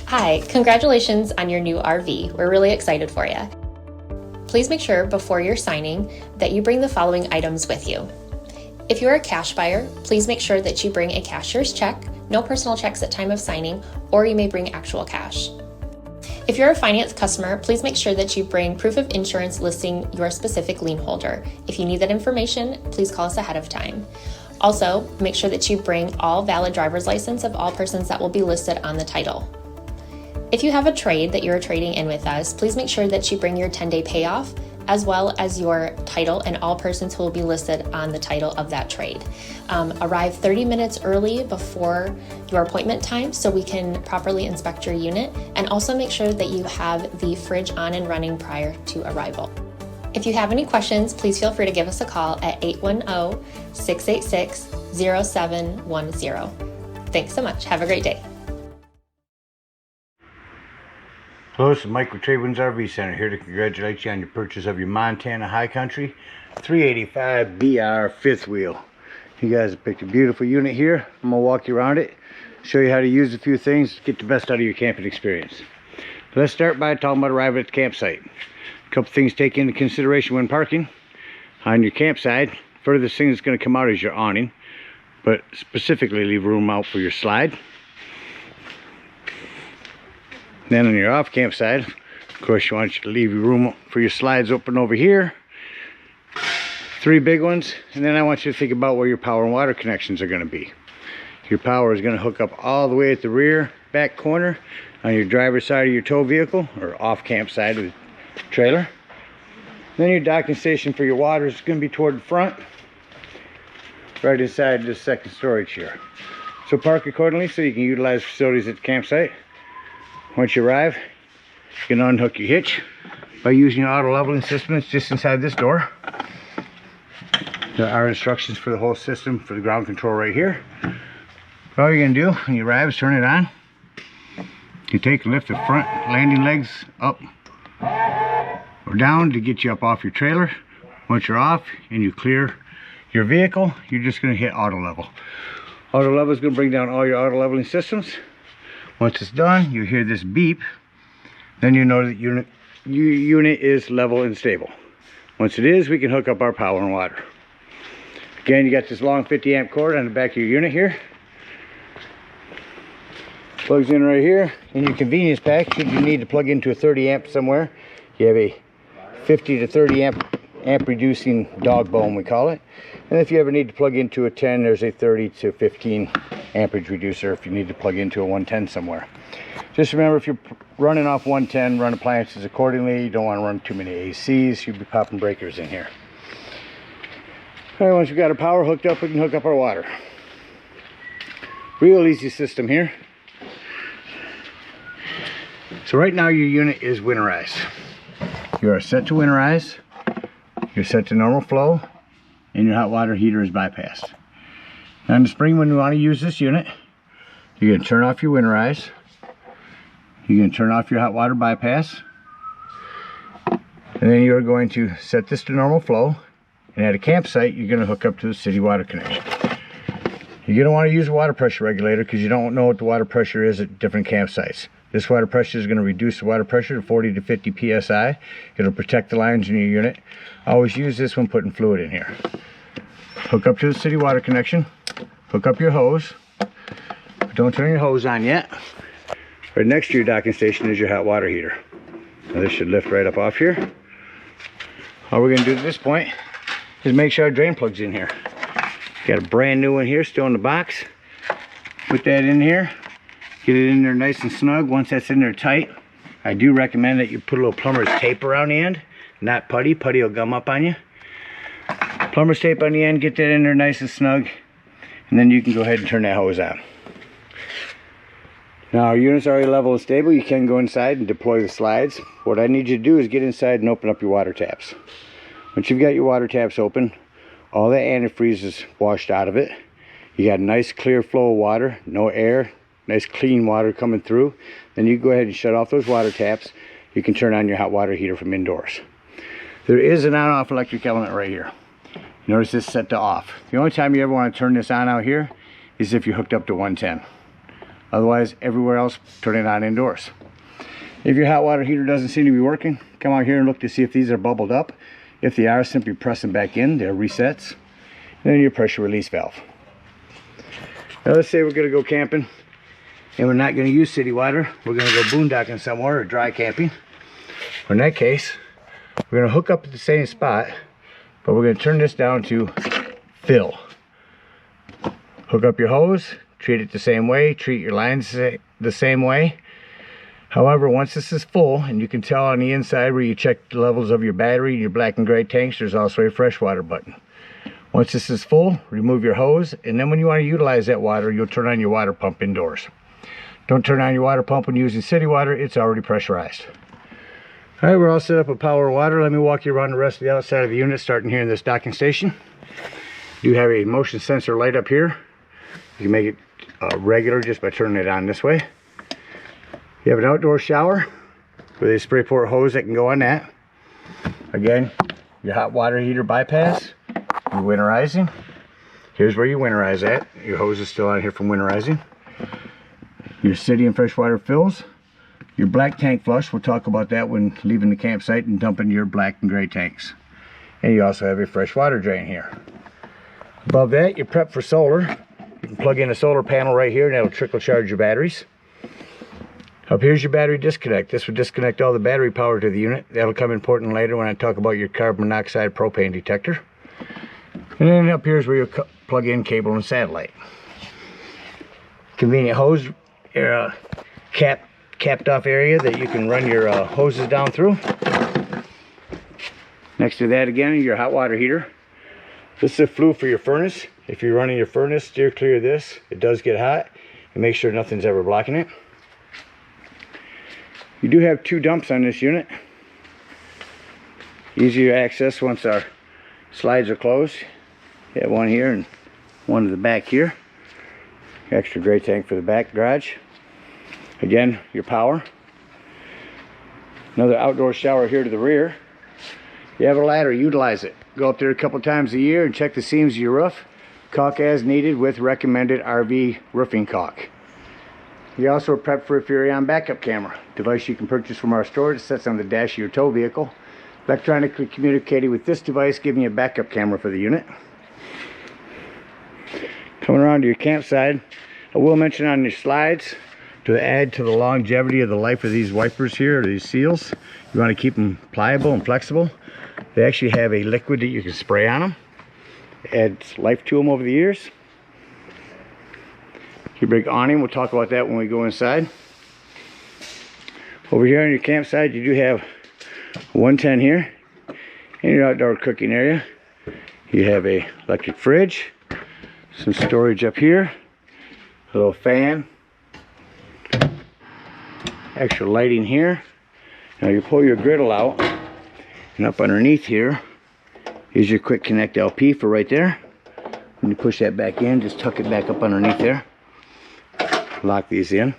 Hi, congratulations on your new RV. We're really excited for you. Please make sure before you're signing that you bring the following items with you. If you're a cash buyer, please make sure that you bring a cashier's check, no personal checks at time of signing, or you may bring actual cash. If you're a finance customer, please make sure that you bring proof of insurance listing your specific lien holder. If you need that information, please call us ahead of time. Also, make sure that you bring all valid driver's license of all persons that will be listed on the title. If you have a trade that you're trading in with us, please make sure that you bring your 10-day payoff as well as your title and all persons who will be listed on the title of that trade. Arrive 30 minutes early before your appointment time so we can properly inspect your unit, and also make sure that you have the fridge on and running prior to arrival. If you have any questions, please feel free to give us a call at 810-686-0710. Thanks so much. Have a great day. Hello, this is Mike with TradeWinds RV Center, here to congratulate you on your purchase of your Montana High Country 385 BR fifth wheel. You guys have picked a beautiful unit here. I'm going to walk you around it, show you how to use a few things to get the best out of your camping experience. Let's start by talking about arriving at the campsite. A couple things to take into consideration when parking. On your campsite, furthest thing that's going to come out is your awning, but specifically leave room out for your slide. Then on your off campsite, of course, you want you to leave your room for your slides open over here. 3 big ones. And then I want you to think about where your power and water connections are going to be. Your power is going to hook up all the way at the rear back corner on your driver's side of your tow vehicle, or off campsite of the trailer. Then your docking station for your water is going to be toward the front, right inside this second storage here. So park accordingly so you can utilize facilities at the campsite. Once you arrive, you can unhook your hitch by using your auto leveling system. It's just inside this door. There are instructions for the whole system for the ground control right here. All you're going to do when you arrive is turn it on. You take and lift the front landing legs up or down to get you up off your trailer. Once you're off and you clear your vehicle, you're just going to hit auto level. Auto level is going to bring down all your auto leveling systems. Once it's done, you hear this beep. Then you know that your unit is level and stable. Once it is, we can hook up our power and water. Again, you got this long 50 amp cord on the back of your unit here. Plugs in right here. In your convenience pack, should you need to plug into a 30 amp somewhere, you have a 50 to 30 amp reducing dog bone, we call it. And if you ever need to plug into a 10, there's a 30 to 15 amperage reducer if you need to plug into a 110 somewhere. Just remember, if you're running off 110, run appliances accordingly. You don't want to run too many ACs. You'll be popping breakers in here. All right, once we've got our power hooked up, we can hook up our water. Real easy system here. So right now your unit is winterized. You are set to winterize. You're set to normal flow, and your hot water heater is bypassed. Now in the spring, when you want to use this unit, you're going to turn off your winterize. You're going to turn off your hot water bypass. And then you're going to set this to normal flow. And at a campsite, you're going to hook up to the city water connection. You're going to want to use a water pressure regulator because you don't know what the water pressure is at different campsites. This water pressure is going to reduce the water pressure to 40 to 50 psi. It'll protect the lines in your unit. Always use this when putting fluid in here. Hook up to the city water connection. Hook up your hose. But don't turn your hose on yet. Right next to your docking station is your hot water heater. Now this should lift right up off here. All we're going to do at this point is make sure our drain plug's in here. Got a brand new one here still in the box. Put that in here. Get it in there nice and snug. Once that's in there tight, I do recommend that you put a little plumber's tape around the end, not putty. Putty will gum up on you. Plumber's tape on the end, get that in there nice and snug, and then you can go ahead and turn that hose on. Now our unit's already level and stable. You can go inside and deploy the slides. What I need you to do is get inside and open up your water taps. Once you've got your water taps open, all that antifreeze is washed out of it. You got a nice clear flow of water, no air, nice clean water coming through. Then you go ahead and shut off those water taps. You can turn on your hot water heater from indoors. There is an on-off electric element right here. Notice this set to off. The only time you ever want to turn this on out here is if you're hooked up to 110. Otherwise, everywhere else, turn it on indoors. If your hot water heater doesn't seem to be working, come out here and look to see if these are bubbled up. If they are, simply press them back in. They're resets. And then your pressure release valve. Now let's say we're going to go camping and we're not going to use city water. We're going to go boondocking somewhere or dry camping. In that case, we're going to hook up at the same spot, but we're going to turn this down to fill. Hook up your hose, treat it the same way, treat your lines the same way. However, once this is full, and you can tell on the inside where you check the levels of your battery and your black and gray tanks, there's also a freshwater button. Once this is full, remove your hose, and then when you want to utilize that water, you'll turn on your water pump indoors. Don't turn on your water pump when using city water, it's already pressurized. All right, we're all set up with power water. Let me walk you around the rest of the outside of the unit, starting here in this docking station. You have a motion sensor light up here. You can make it regular just by turning it on this way. You have an outdoor shower with a spray port hose that can go on that. Again, your hot water heater bypass, your winterizing. Here's where you winterize at. Your hose is still on here from winterizing. Your city and freshwater fills. Your black tank flush, we'll talk about that when leaving the campsite and dumping your black and gray tanks. And you also have your fresh water drain here. Above that, you're prepped for solar. You can plug in a solar panel right here and that'll trickle charge your batteries. Up here's your battery disconnect. This will disconnect all the battery power to the unit. That'll come important later when I talk about your carbon monoxide propane detector. And then up here's where you plug in cable and satellite. Convenient hose capped off area that you can run your hoses down through. Next to that again, your hot water heater. This is a flue for your furnace. If you're running your furnace, steer clear of this. It does get hot, and make sure nothing's ever blocking it. You do have 2 dumps on this unit. Easier to access once our slides are closed. You have one here and one in the back here. Extra gray tank for the back garage. Again, your power. Another outdoor shower here to the rear. You have a ladder, utilize it. Go up there a couple times a year and check the seams of your roof. Caulk as needed with recommended RV roofing caulk. You also are prepped for a Furrion backup camera. Device you can purchase from our store. It sits on the dash of your tow vehicle. Electronically communicating with this device, giving you a backup camera for the unit. Coming around to your campsite, I will mention on your slides, to add to the longevity of the life of these wipers here, or these seals, you want to keep them pliable and flexible. They actually have a liquid that you can spray on them. Adds life to them over the years. Your big awning, we'll talk about that when we go inside. Over here on your campsite, you do have 110 here. In your outdoor cooking area, you have a electric fridge, some storage up here, a little fan, extra lighting here. Now you pull your griddle out, and up underneath here is your quick connect LP for right there. When you push that back in, just tuck it back up underneath there. Lock these in.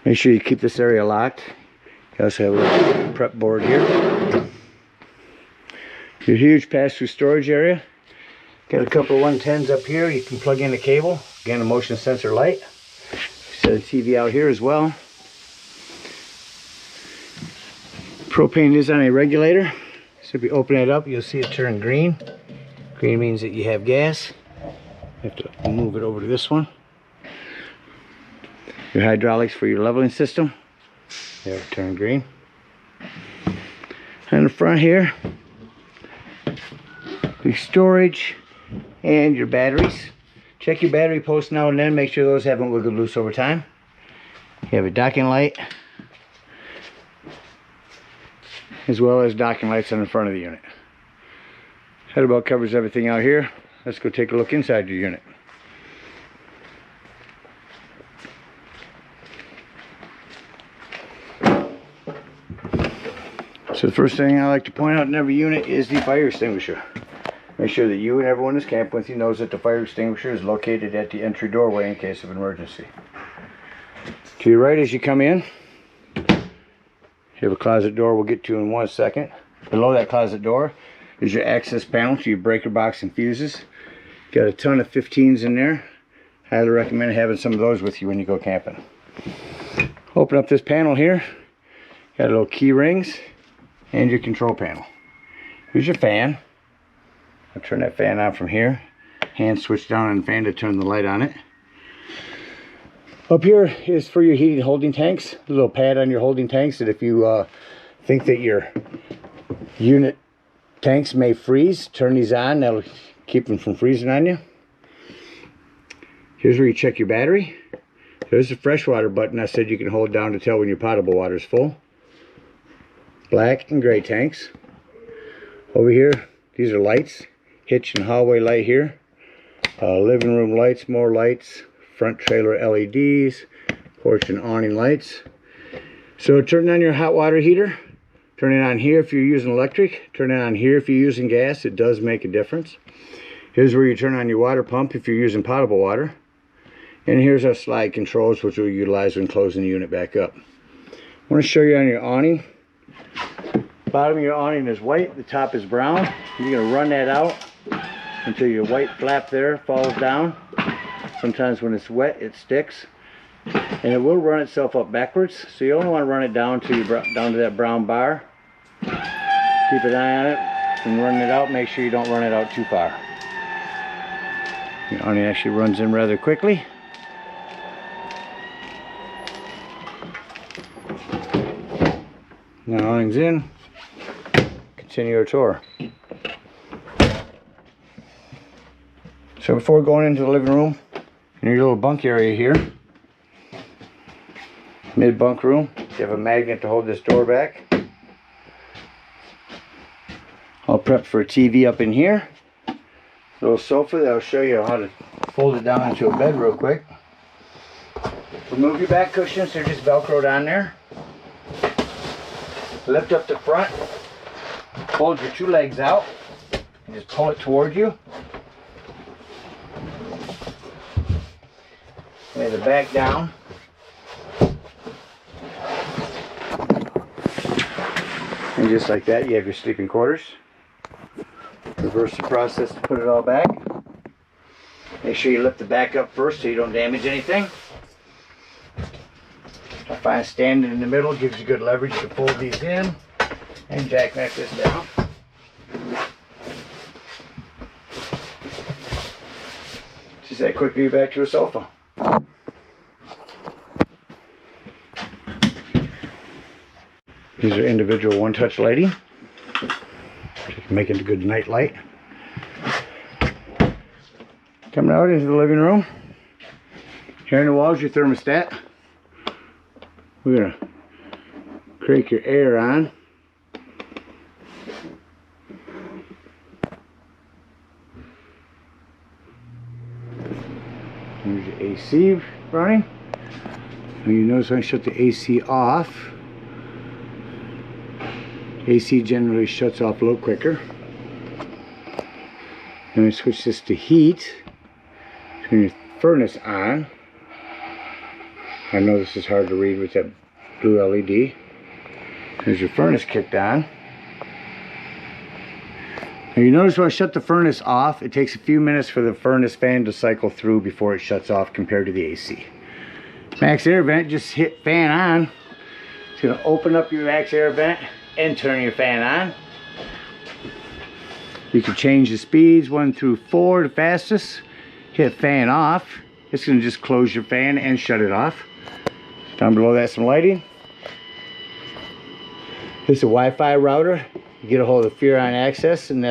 Make sure you keep this area locked. You also have a little prep board here. Your huge pass-through storage area. Got a couple of 110s up here. You can plug in the cable. Again, a motion sensor light. Set a TV out here as well. Propane is on a regulator. So if you open it up, you'll see it turn green. Green means that you have gas. You have to move it over to this one. Your hydraulics for your leveling system. There, turn green. On the front here, your storage and your batteries. Check your battery posts now and then. Make sure those haven't wiggled loose over time. You have a docking light, as well as docking lights on the front of the unit. That about covers everything out here. Let's go take a look inside your unit. So the first thing I like to point out in every unit is the fire extinguisher. Make sure that you and everyone that's camped with you knows that the fire extinguisher is located at the entry doorway in case of an emergency. To your right as you come in, you have a closet door we'll get to in 1 second. Below that closet door is your access panel to your breaker box and fuses. Got a ton of 15s in there. Highly recommend having some of those with you when you go camping. Open up this panel here. Got little key rings and your control panel. Here's your fan. I'll turn that fan on from here. Hand switch down on the fan to turn the light on it. Up here is for your heating holding tanks. A little pad on your holding tanks that if you think that your unit tanks may freeze, turn these on. That'll keep them from freezing on you. Here's where you check your battery. There's the freshwater button I said you can hold down to tell when your potable water is full. Black and gray tanks. Over here, these are lights. Hitch and hallway light here. Living room lights, more lights. Front trailer LEDs. Porch and awning lights. So turn on your hot water heater. Turn it on here if you're using electric. Turn it on here if you're using gas. It does make a difference. Here's where you turn on your water pump if you're using potable water. And here's our slide controls, which we'll utilize when closing the unit back up. I want to show you on your awning. The bottom of your awning is white, the top is brown. You're going to run that out until your white flap there falls down. Sometimes when it's wet, it sticks. And it will run itself up backwards. So you only want to run it down to that brown bar. Keep an eye on it and run it out. Make sure you don't run it out too far. Your awning actually runs in rather quickly. Now awning's in. Continue our tour. So before going into the living room, in your little bunk area here, mid bunk room, you have a magnet to hold this door back. I'll prep for a TV up in here. Little sofa that'll show you how to fold it down into a bed real quick. Remove your back cushions, they're just velcroed on there. Lift up the front, hold your two legs out, and just pull it toward you. Lay the back down. And just like that, you have your sleeping quarters. Reverse the process to put it all back. Make sure you lift the back up first so you don't damage anything. I find standing in the middle gives you good leverage to fold these in and jackknife this down. Just that quickly you're back to a sofa. These are individual one-touch lighting. Just making a good night light. Coming out into the living room. Here in the wall is your thermostat. We're going to crank your air on. Here's your AC running. And you notice when I shut the AC off, AC generally shuts off a little quicker. Then I switch this to heat. Turn your furnace on. I know this is hard to read with that blue LED. There's your furnace kicked on. Now you notice when I shut the furnace off, it takes a few minutes for the furnace fan to cycle through before it shuts off compared to the AC. Max air vent, just hit fan on. It's going to open up your max air vent and turn your fan on. You can change the speeds 1 through 4, the fastest. Hit fan off. It's going to just close your fan and shut it off. Down below that, some lighting. This is a Wi-Fi router. You get a hold of Furon Access, and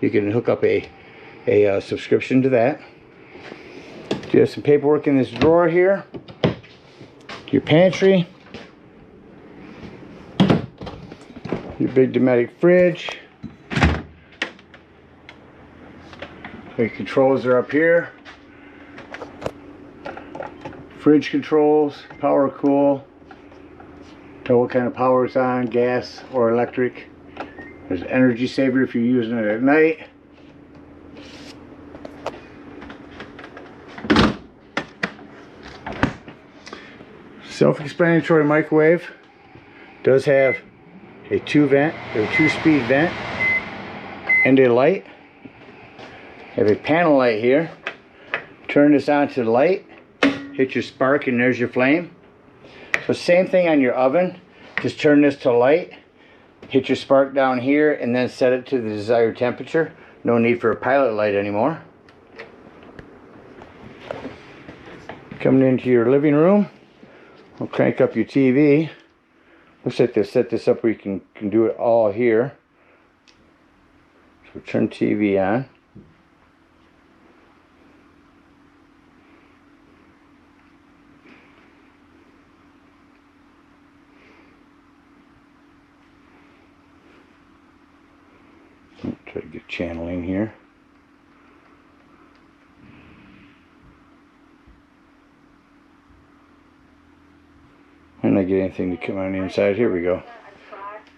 you can hook up a subscription to that. You have some paperwork in this drawer here. Your pantry. Your big Dometic fridge. Your controls are up here. Fridge controls, power cool. Tell what kind of power it's on, gas or electric. There's an energy saver if you're using it at night. Self-explanatory microwave. Does have a 2-speed vent and a light. Have a panel light here. turn this on to the light, hit your spark, and there's your flame. So same thing on your oven. Just turn this to light, hit your spark down here, and then set it to the desired temperature. No need for a pilot light anymore. Coming into your living room, we'll crank up your TV. Looks like they'll set this up where you can do it all here. So turn TV on. Try to get channeling here. And I get anything to come on the inside. Here we go.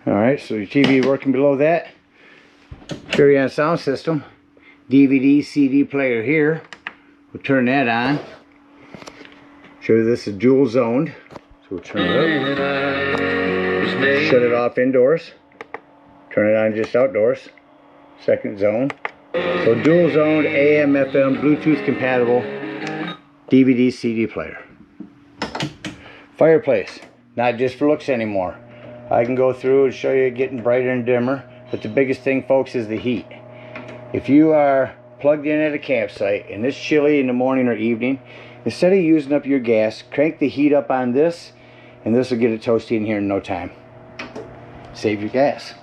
Alright, so your TV working below that. Carry on sound system. DVD, CD player here. We'll turn that on. Show you this is dual zoned. So we'll turn it up. Shut it off indoors. Turn it on just outdoors. Second zone. So dual zoned AM, FM, Bluetooth compatible DVD, CD player. Fireplace, not just for looks anymore. I can go through and show you it getting brighter and dimmer, but the biggest thing, folks, is the heat. If you are plugged in at a campsite and it's chilly in the morning or evening, instead of using up your gas, crank the heat up on this, and this will get it toasty in here in no time. Save your gas.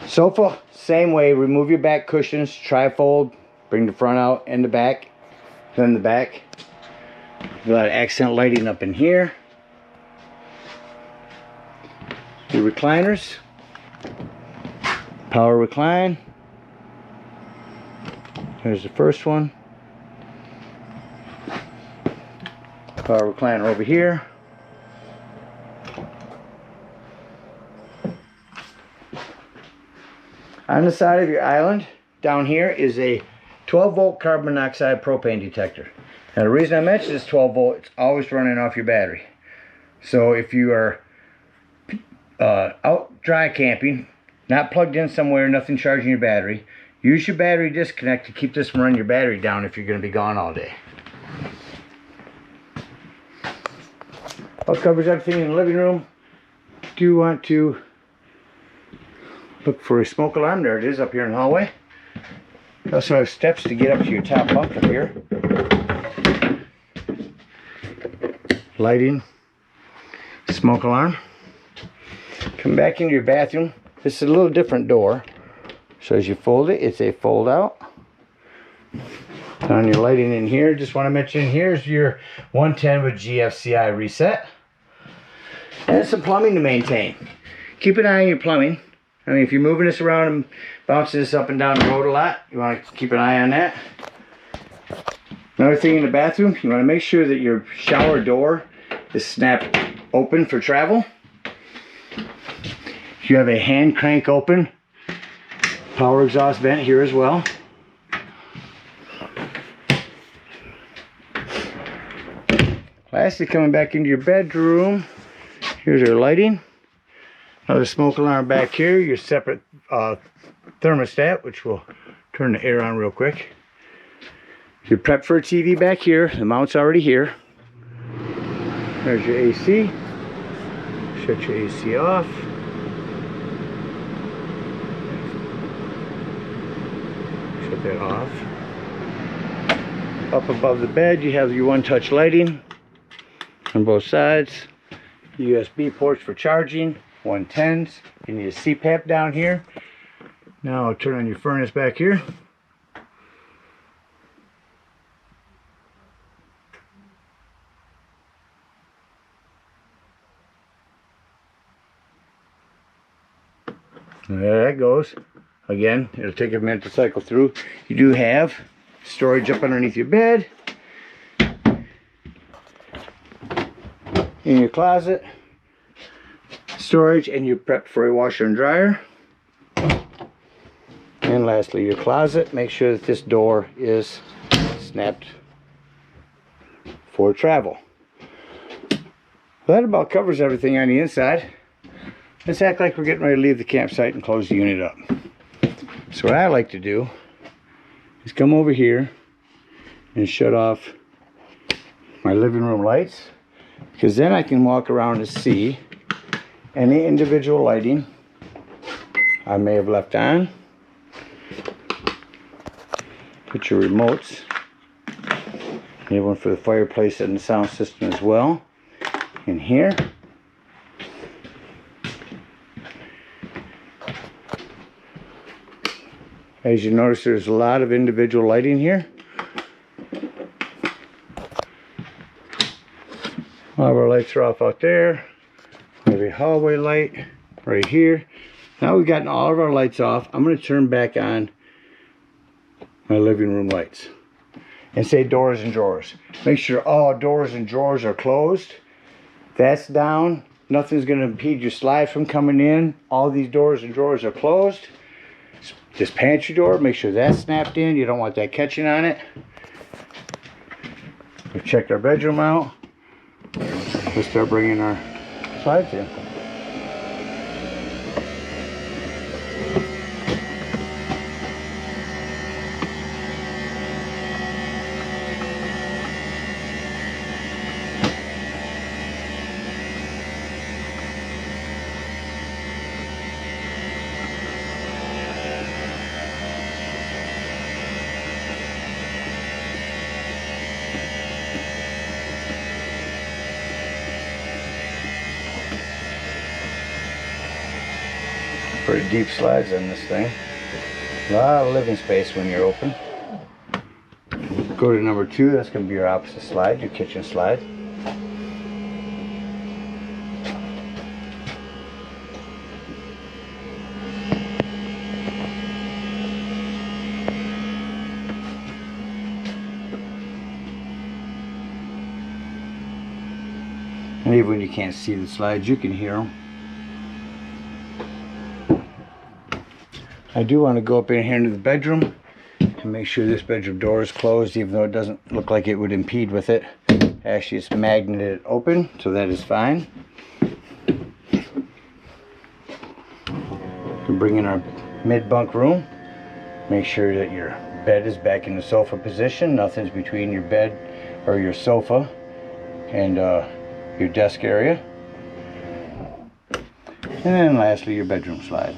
Sofa, same way. Remove your back cushions, trifold, bring the front out and the back, then the back. A lot of accent lighting up in here. Your recliners, power recline. There's the first one. Power recliner over here. On the side of your island, down here, is a 12-volt carbon monoxide propane detector. Now the reason I mention this 12 volt, it's always running off your battery. So if you are out dry camping, not plugged in somewhere, nothing charging your battery, use your battery disconnect to keep this from running your battery down if you're going to be gone all day. That covers everything in the living room. Do you want to look for a smoke alarm? There it is up here in the hallway. You also have steps to get up to your top bunk up here. Lighting, smoke alarm. Come back into your bathroom. This is a little different door. So as you fold it, it's a fold out. On your lighting in here, just want to mention here's your 110 with GFCI reset. And some plumbing to maintain. Keep an eye on your plumbing. I mean, if you're moving this around and bouncing this up and down the road a lot, you want to keep an eye on that. Another thing in the bathroom, you want to make sure that your shower door is snapped open for travel. You have a hand crank open power exhaust vent here as well. Lastly, coming back into your bedroom, here's your lighting. Another smoke alarm back here, your separate thermostat, which will turn the air on real quick. You're prepped for a TV back here. The mount's already here. There's your AC. Shut your AC off. Shut that off. Up above the bed, you have your one-touch lighting on both sides. USB ports for charging, 110s. You need a CPAP down here. Now I'll turn on your furnace back here. There that goes. Again, it'll take a minute to cycle through. You do have storage up underneath your bed, in your closet, storage, and you're prepped for a washer and dryer. And lastly, your closet. Make sure that this door is snapped for travel. Well, that about covers everything on the inside. Let's act like we're getting ready to leave the campsite and close the unit up. So what I like to do is come over here, and shut off my living room lights, because then I can walk around and see any individual lighting I may have left on. Put your remotes. You have one for the fireplace and the sound system as well in here. As you notice, there's a lot of individual lighting here. All of our lights are off out there. Maybe a hallway light right here. Now we've gotten all of our lights off. I'm going to turn back on my living room lights and say doors and drawers. Make sure all doors and drawers are closed. That's down. Nothing's going to impede your slide from coming in. All these doors and drawers are closed. This pantry door, make sure that's snapped in. You don't want that catching on it. We've checked our bedroom out. Let's start bringing our slides in. Pretty deep slides on this thing. A lot of living space when you're open. Go to number 2, that's going to be your opposite slide, your kitchen slide. And even when you can't see the slides, you can hear them. I do want to go up in here into the bedroom and make sure this bedroom door is closed, even though it doesn't look like it would impede with it. Actually, it's magneted open, so that is fine. We bring in our mid-bunk room. Make sure that your bed is back in the sofa position. Nothing's between your bed or your sofa and your desk area. And then lastly, your bedroom slide.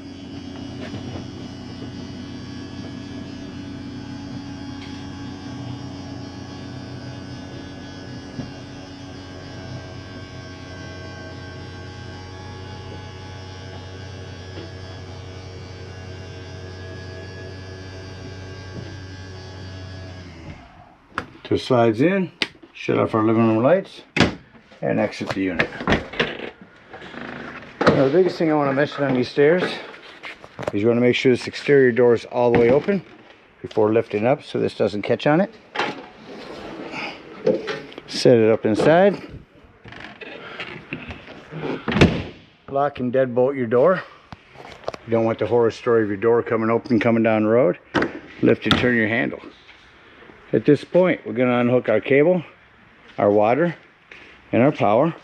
Two slides in, shut off our living room lights, and exit the unit. Now, the biggest thing I want to mention on these stairs is you want to make sure this exterior door is all the way open before lifting up so this doesn't catch on it. Set it up inside. Lock and deadbolt your door. You don't want the horror story of your door coming open, coming down the road. Lift and turn your handle. At this point, we're going to unhook our cable, our water, and our power.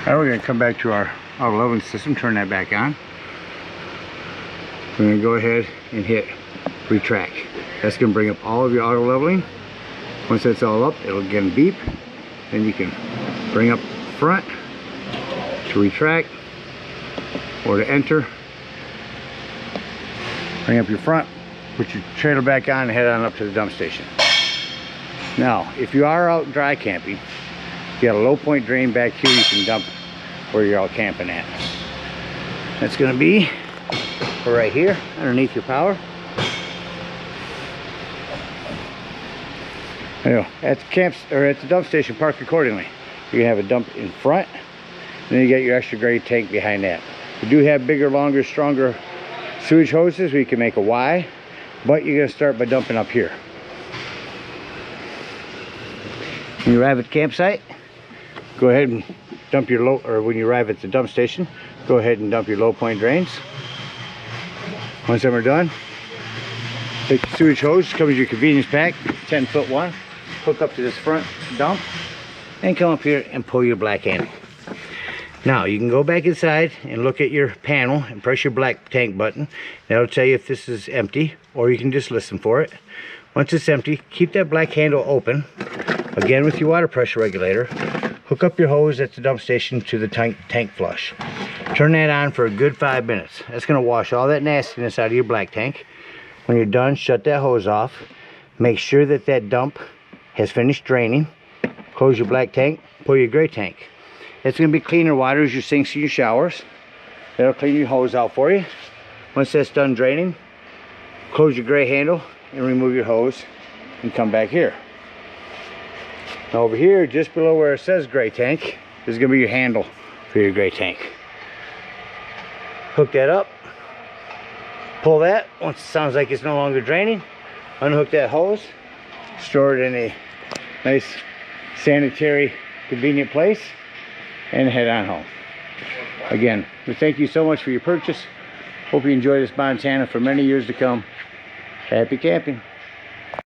Now we're going to come back to our auto leveling system, turn that back on. We're going to go ahead and hit retract. That's going to bring up all of your auto leveling. Once that's all up, it'll again beep. Then you can bring up front to retract or to enter. Bring up your front, put your trailer back on, and head on up to the dump station. Now, if you are out dry camping, you got a low point drain back here you can dump where you're out camping at. That's going to be right here underneath your power. Anyway, at the camps or at the dump station, park accordingly. You can have a dump in front, and then you get your extra grade tank behind that. We do have bigger, longer, stronger sewage hoses. We can make a Y, but you're going to start by dumping up here. When you arrive at the campsite, go ahead and dump your low, or when you arrive at the dump station, go ahead and dump your low point drains. Once them are done, take the sewage hose, comes with your convenience pack, 10-foot one, hook up to this front dump, and come up here and pull your black handle. Now you can go back inside and look at your panel and press your black tank button. That'll tell you if this is empty, or you can just listen for it. Once it's empty, keep that black handle open, again with your water pressure regulator. Hook up your hose at the dump station to the tank flush. Turn that on for a good 5 minutes. That's going to wash all that nastiness out of your black tank. When you're done, shut that hose off. Make sure that that dump has finished draining. Close your black tank, pull your gray tank. It's going to be cleaner water as your sinks and your showers. That'll clean your hose out for you. Once that's done draining, close your gray handle and remove your hose and come back here. Now over here, just below where it says gray tank, is going to be your handle for your gray tank. Hook that up, pull that. Once it sounds like it's no longer draining, unhook that hose, store it in a nice sanitary, convenient place, and head on home. Again, we thank you so much for your purchase. Hope you enjoy this Montana for many years to come. Happy camping.